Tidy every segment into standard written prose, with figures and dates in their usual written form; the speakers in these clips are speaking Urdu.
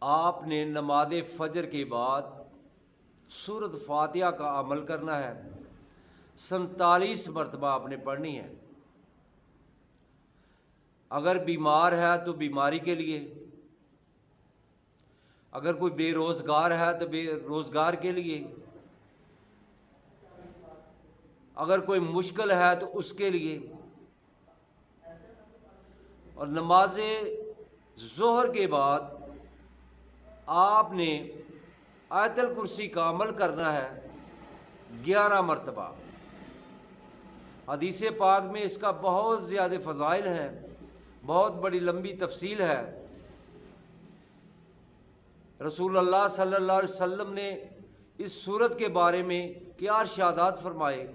آپ نے نماز فجر کے بعد سورۃ فاتحہ کا عمل کرنا ہے، 47 مرتبہ آپ نے پڑھنی ہے۔ اگر بیمار ہے تو بیماری کے لیے، اگر کوئی بے روزگار ہے تو بے روزگار کے لیے، اگر کوئی مشکل ہے تو اس کے لیے۔ اور نماز ظہر کے بعد آپ نے آیت الکرسی کا عمل کرنا ہے 11 مرتبہ۔ حدیث پاک میں اس کا بہت زیادہ فضائل ہیں، بہت بڑی لمبی تفصیل ہے۔ رسول اللہ صلی اللہ علیہ وسلم نے اس سورت کے بارے میں کیا ارشادات فرمائے؟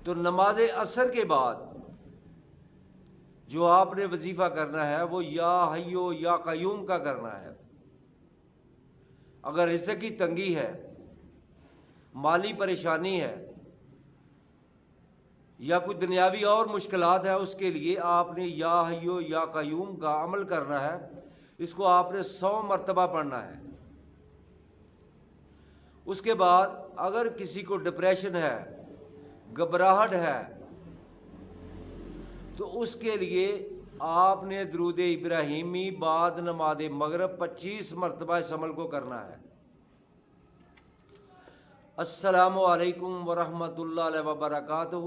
تو نماز عصر کے بعد جو آپ نے وظیفہ کرنا ہے وہ یا حیو یا قیوم کا کرنا ہے۔ اگر رزق کی تنگی ہے، مالی پریشانی ہے یا کوئی دنیاوی اور مشکلات ہے، اس کے لیے آپ نے یا حیو یا قیوم کا عمل کرنا ہے۔ اس کو آپ نے 100 مرتبہ پڑھنا ہے۔ اس کے بعد اگر کسی کو ڈپریشن ہے، گھبراہٹ ہے، تو اس کے لیے آپ نے درود ابراہیمی بعد نماز مغرب 25 مرتبہ اس عمل کو کرنا ہے۔ السلام علیکم ورحمۃ اللہ وبرکاتہ۔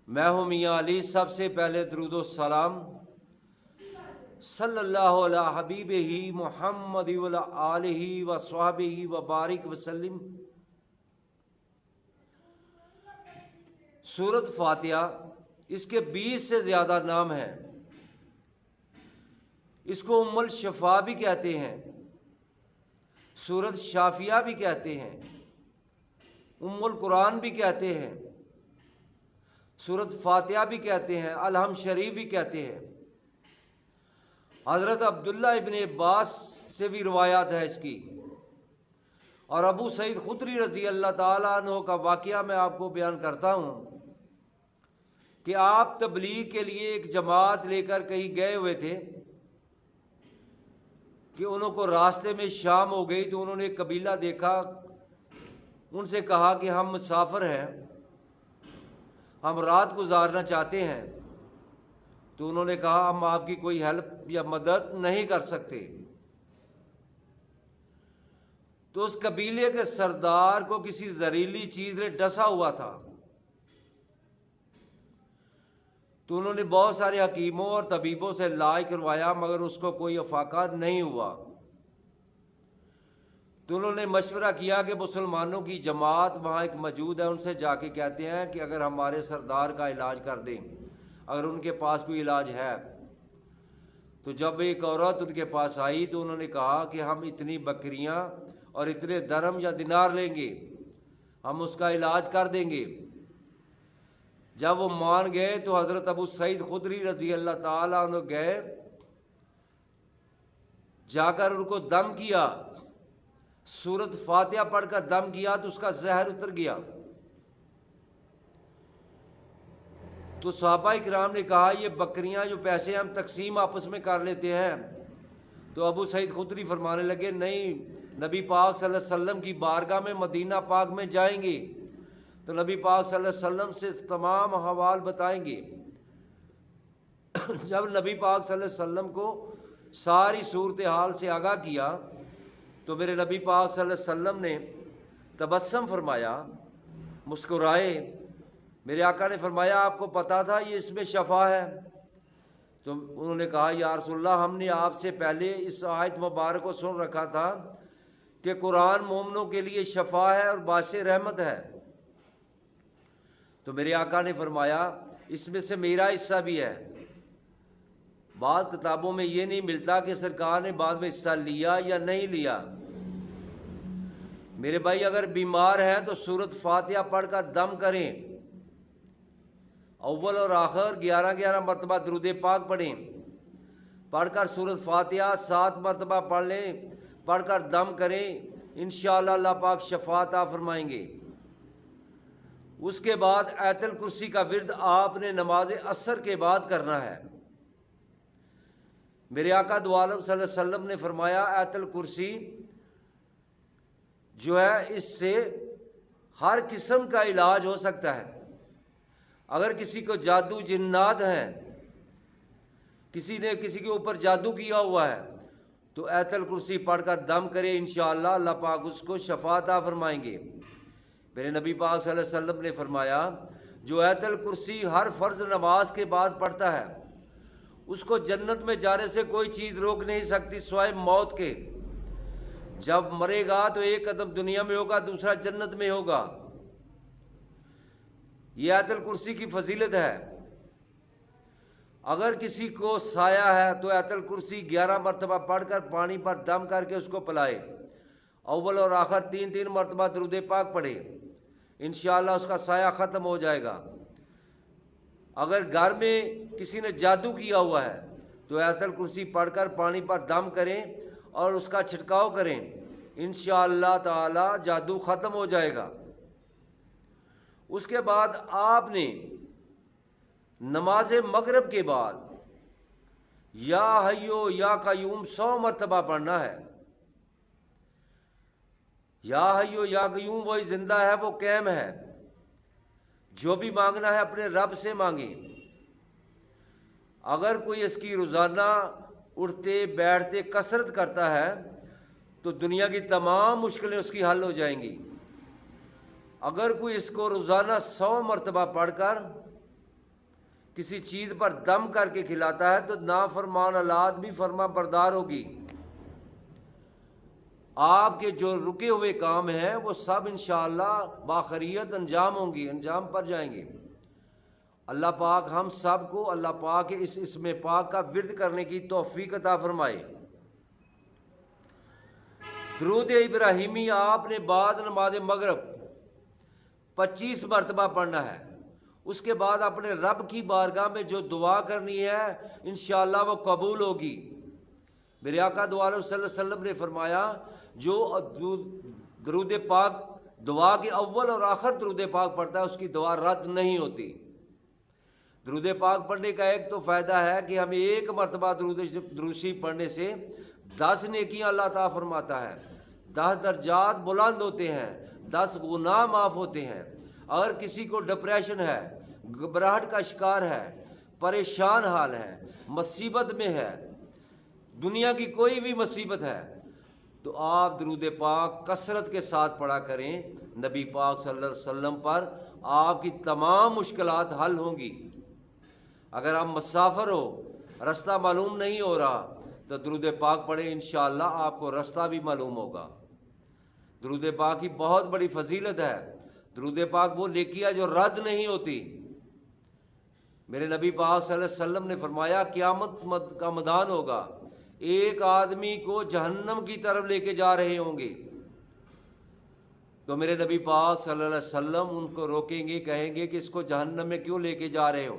میں ہوں میاں علی۔ سب سے پہلے درود و سلام صلی اللہ علی حبیب ہی محمد وعلی آلہ و صحبہ وبارک وسلم۔ سورۃ فاتحہ، اس کے 20 سے زیادہ نام ہیں۔ اس کو ام الشفا بھی کہتے ہیں، سورۃ شافیہ بھی کہتے ہیں، ام القرآن بھی کہتے ہیں، سورۃ فاتحہ بھی کہتے ہیں، الحم شریف بھی کہتے ہیں۔ حضرت عبداللہ ابن عباس سے بھی روایات ہے اس کی، اور ابو سعید خدری رضی اللہ تعالیٰ عنہ کا واقعہ میں آپ کو بیان کرتا ہوں کہ آپ تبلیغ کے لیے ایک جماعت لے کر کہیں گئے ہوئے تھے کہ انہوں کو راستے میں شام ہو گئی، تو انہوں نے ایک قبیلہ دیکھا، ان سے کہا کہ ہم مسافر ہیں، ہم رات گزارنا چاہتے ہیں۔ تو انہوں نے کہا ہم آپ کی کوئی ہیلپ یا مدد نہیں کر سکتے۔ تو اس قبیلے کے سردار کو کسی زہریلی چیز نے ڈسا ہوا تھا۔ تو انہوں نے بہت سارے حکیموں اور طبیبوں سے علاج کروایا، مگر اس کو کوئی افاقہ نہیں ہوا۔ تو انہوں نے مشورہ کیا کہ مسلمانوں کی جماعت وہاں ایک موجود ہے، ان سے جا کے کہتے ہیں کہ اگر ہمارے سردار کا علاج کر دیں، اگر ان کے پاس کوئی علاج ہے۔ تو جب ایک عورت ان کے پاس آئی تو انہوں نے کہا کہ ہم اتنی بکریاں اور اتنے درم یا دینار لیں گے، ہم اس کا علاج کر دیں گے۔ جب وہ مان گئے تو حضرت ابو سعید خدری رضی اللہ تعالیٰ عنہ گئے، جا کر ان کو دم کیا، سورۃ فاتحہ پڑھ کر دم کیا تو اس کا زہر اتر گیا۔ تو صحابہ کرام نے کہا یہ بکریاں جو پیسے ہم تقسیم آپس میں کر لیتے ہیں۔ تو ابو سعید خدری فرمانے لگے نہیں، نبی پاک صلی اللہ علیہ وسلم کی بارگاہ میں مدینہ پاک میں جائیں گے تو نبی پاک صلی اللہ علیہ وسلم سے تمام احوال بتائیں گے۔ جب نبی پاک صلی اللہ علیہ وسلم کو ساری صورتحال سے آگاہ کیا تو میرے نبی پاک صلی اللہ علیہ وسلم نے تبسم فرمایا، مسکرائے۔ میرے آقا نے فرمایا آپ کو پتا تھا یہ اس میں شفا ہے؟ تو انہوں نے کہا یا رسول اللہ، ہم نے آپ سے پہلے اس آیت مبارک کو سن رکھا تھا کہ قرآن مومنوں کے لیے شفا ہے اور باعث رحمت ہے۔ تو میرے آقا نے فرمایا اس میں سے میرا حصہ بھی ہے۔ بعض کتابوں میں یہ نہیں ملتا کہ سرکار نے بعد میں حصہ لیا یا نہیں لیا۔ میرے بھائی اگر بیمار ہیں تو سورۃ فاتحہ پڑھ کر دم کریں، اول اور آخر 11 مرتبہ درود پاک پڑھیں، پڑھ کر سورۃ فاتحہ 7 مرتبہ پڑھ لیں، پڑھ کر دم کریں، انشاءاللہ اللہ پاک شفا عطا فرمائیں گے۔ اس کے بعد آیت الکرسی کا ورد آپ نے نماز عصر کے بعد کرنا ہے۔ میرے آقا دو عالم صلی اللہ علیہ وسلم نے فرمایا آیت الکرسی جو ہے اس سے ہر قسم کا علاج ہو سکتا ہے۔ اگر کسی کو جادو جنات ہیں، کسی نے کسی کے اوپر جادو کیا ہوا ہے، تو آیت الکرسی پڑھ کر دم کرے، انشاءاللہ اللہ پاک اس کو شفا عطا فرمائیں گے۔ میرے نبی پاک صلی اللہ علیہ وسلم نے فرمایا جو آیت الکرسی ہر فرض نماز کے بعد پڑھتا ہے اس کو جنت میں جانے سے کوئی چیز روک نہیں سکتی سوائے موت کے۔ جب مرے گا تو ایک قدم دنیا میں ہوگا، دوسرا جنت میں ہوگا۔ یہ آیت الکرسی کی فضیلت ہے۔ اگر کسی کو سایہ ہے تو آیت الکرسی 11 مرتبہ پڑھ کر پانی پر دم کر کے اس کو پلائے، اول اور آخر 3 مرتبہ درود پاک پڑھے، انشاءاللہ اس کا سایہ ختم ہو جائے گا۔ اگر گھر میں کسی نے جادو کیا ہوا ہے تو آیت الکرسی پڑھ کر پانی پر دم کریں اور اس کا چھڑکاؤ کریں، انشاءاللہ تعالی جادو ختم ہو جائے گا۔ اس کے بعد آپ نے نماز مغرب کے بعد یا حیو یا قیوم 100 مرتبہ پڑھنا ہے۔ یا حیو یا قیوم وہی زندہ ہے، وہ قائم ہے، جو بھی مانگنا ہے اپنے رب سے مانگیں۔ اگر کوئی اس کی روزانہ اٹھتے بیٹھتے کثرت کرتا ہے تو دنیا کی تمام مشکلیں اس کی حل ہو جائیں گی۔ اگر کوئی اس کو روزانہ 100 مرتبہ پڑھ کر کسی چیز پر دم کر کے کھلاتا ہے تو نافرمان اولاد بھی فرما بردار ہوگی۔ آپ کے جو رکے ہوئے کام ہیں وہ سب انشاءاللہ باخریت انجام ہوں گی، انجام پر جائیں گے۔ اللہ پاک ہم سب کو اللہ پاک کے اس اسم پاک کا ورد کرنے کی توفیق عطا فرمائے۔ درود ابراہیمی آپ نے بعد نماز مغرب 25 مرتبہ پڑھنا ہے۔ اس کے بعد اپنے رب کی بارگاہ میں جو دعا کرنی ہے انشاءاللہ وہ قبول ہوگی۔ میرے آقا دو عالم صلی اللہ علیہ وسلم نے فرمایا جو درود پاک دعا کے اول اور آخر درود پاک پڑھتا ہے اس کی دعا رد نہیں ہوتی۔ درود پاک پڑھنے کا ایک تو فائدہ ہے کہ ہمیں 1 مرتبہ درود شریف پڑھنے سے 10 نیکیاں اللہ تعالیٰ فرماتا ہے، 10 درجات بلند ہوتے ہیں، 10 گناہ معاف ہوتے ہیں۔ اگر کسی کو ڈپریشن ہے، گھبراہٹ کا شکار ہے، پریشان حال ہے، مصیبت میں ہے، دنیا کی کوئی بھی مصیبت ہے، تو آپ درود پاک کثرت کے ساتھ پڑھا کریں نبی پاک صلی اللہ علیہ وسلم پر، آپ کی تمام مشکلات حل ہوں گی۔ اگر آپ مسافر ہو، رستہ معلوم نہیں ہو رہا تو درود پاک پڑھیں، انشاءاللہ آپ کو رستہ بھی معلوم ہوگا۔ درود پاک کی بہت بڑی فضیلت ہے۔ درود پاک وہ نیکیاں جو رد نہیں ہوتی۔ میرے نبی پاک صلی اللہ علیہ وسلم نے فرمایا قیامت کا میدان ہوگا، ایک آدمی کو جہنم کی طرف لے کے جا رہے ہوں گے، تو میرے نبی پاک صلی اللہ علیہ وسلم ان کو روکیں گے، کہیں گے کہ اس کو جہنم میں کیوں لے کے جا رہے ہو؟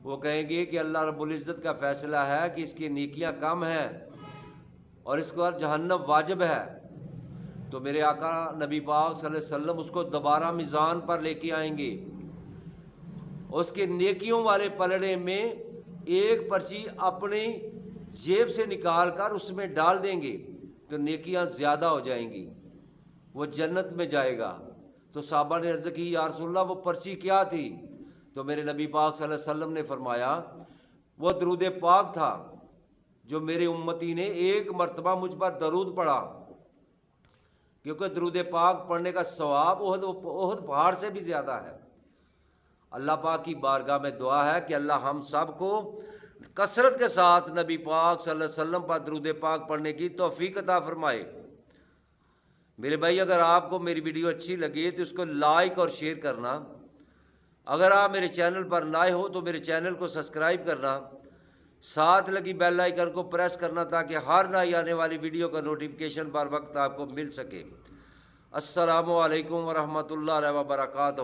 وہ کہیں گے کہ اللہ رب العزت کا فیصلہ ہے کہ اس کی نیکیاں کم ہیں اور اس کو جہنم واجب ہے۔ تو میرے آقا نبی پاک صلی اللہ علیہ وسلم اس کو دوبارہ میزان پر لے کے آئیں گے، اس کے نیکیوں والے پلڑے میں ایک پرچی اپنی جیب سے نکال کر اس میں ڈال دیں گے تو نیکیاں زیادہ ہو جائیں گی، وہ جنت میں جائے گا۔ تو صحابہ نے عرض کی یا رسول اللہ وہ پرچی کیا تھی؟ تو میرے نبی پاک صلی اللہ علیہ وسلم نے فرمایا وہ درود پاک تھا جو میرے امتی نے 1 مرتبہ مجھ پر درود پڑھا، کیونکہ درود پاک پڑھنے کا ثواب احد پہاڑ سے بھی زیادہ ہے۔ اللہ پاک کی بارگاہ میں دعا ہے کہ اللہ ہم سب کو کثرت کے ساتھ نبی پاک صلی اللہ علیہ وسلم پر درود پاک پڑھنے کی توفیق عطا فرمائے۔ میرے بھائی اگر آپ کو میری ویڈیو اچھی لگی تو اس کو لائک اور شیئر کرنا، اگر آپ میرے چینل پر نئے ہو تو میرے چینل کو سبسکرائب کرنا، ساتھ لگی بیل آئیکن کو پریس کرنا تاکہ ہر نئی آنے والی ویڈیو کا نوٹیفیکیشن بر وقت آپ کو مل سکے۔ السلام علیکم ورحمۃ اللہ وبرکاتہ۔